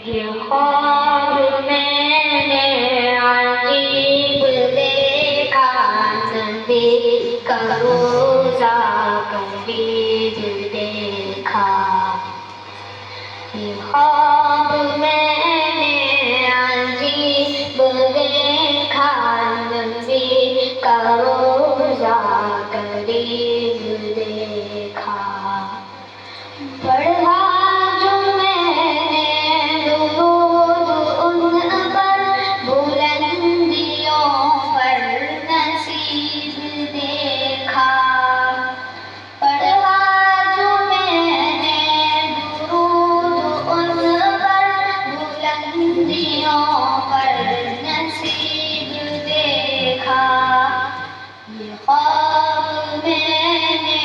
یہ خواب میں نے عجیب دیکھا، نبی کا روزہ قریب دیکھا۔ یہ خواب میں نے عجیب دیکھا، نبی کا روزہ قریب دیکھا۔ پڑھا جو میں نے درود ان پر، بلندیوں پر نصیب دیکھا۔ پڑھا جو میں نے درود ان پر، بلندیوں پر نصیب دیکھا۔ یہ خواب میں نے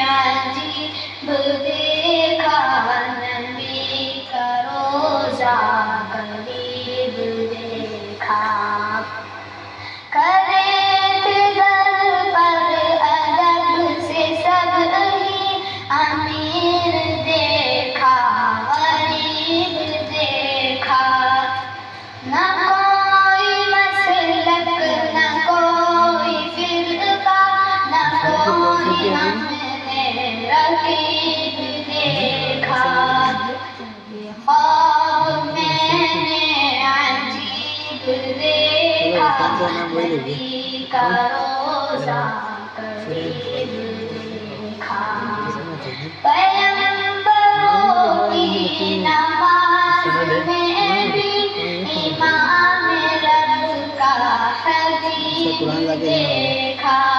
عجیب دیکھا، نبی کا روزہ قریب دیکھا۔ کرے در پر ادب سے سب ہی، امیر دیکھا غریب دیکھا۔ نہ کوئی مسلک نہ کوئی فرقہ، نہ کوئی ہم نے رقیب دیکھا۔ یہ خواب میں نے عجیب دیکھا، نبی کا روزہ قریب دیکھا۔ پیغمبروں کی نماز میں بھی، امام رب کا حبیب دیکھا۔